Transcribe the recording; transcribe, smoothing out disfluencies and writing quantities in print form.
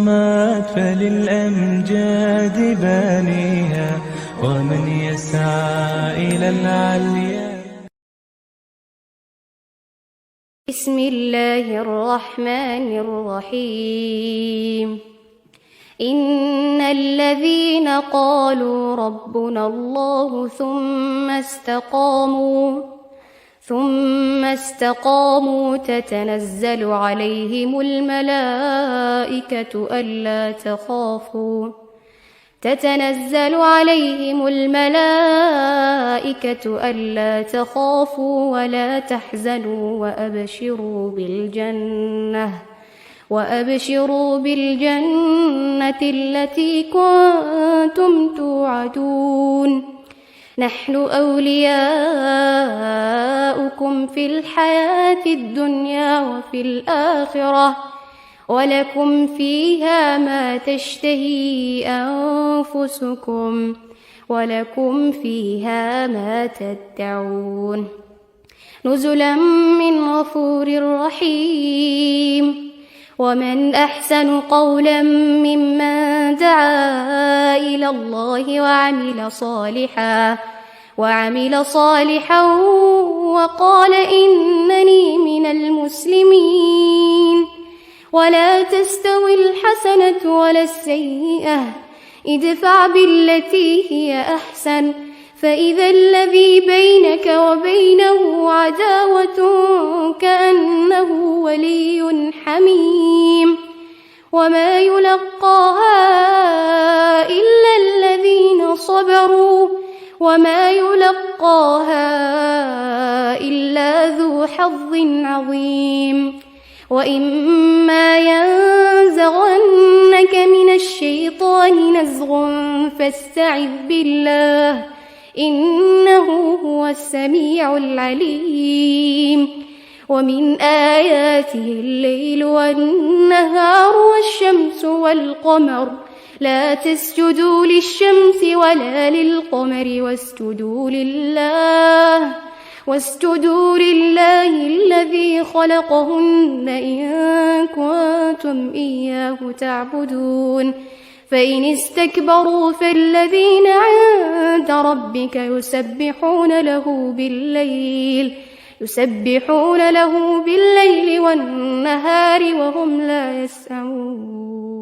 صمت فللأمجاد بانيها، ومن يسعى إلى العليا. بسم الله الرحمن الرحيم. إن الذين قالوا ربنا الله ثم استقاموا تتنزل عليهم الملائكة ألا تخافوا ولا تحزنوا وأبشروا بالجنة التي كنتم توعدون. نحن أولياؤكم في الحياة الدنيا وفي الآخرة، ولكم فيها ما تشتهي أنفسكم ولكم فيها ما تدعون. نزلا من غفور رحيم. ومن أحسن قولا ممن دعا إلى الله وعمل صالحا وقال إنني من المسلمين. ولا تستوي الحسنة ولا السيئة، ادفع بالتي هي أحسن، فإذا الذي بينك وبينه عداوة كأنه ولي حميم. وما يلقاها إلا الذين صبروا، وما يلقاها إلا ذو حظ عظيم. وإما ينزغنك من الشيطان نزغ فاستعذ بالله، إنه هو السميع العليم. ومن آياته الليل والنهار والشمس والقمر، لا تسجدوا للشمس ولا للقمر واسجدوا لله الذي خلقهن إن كنتم إياه تعبدون. فإن استكبروا فالذين عند ربك يسبحون له بالليل والنهار وهم لا يسأمون.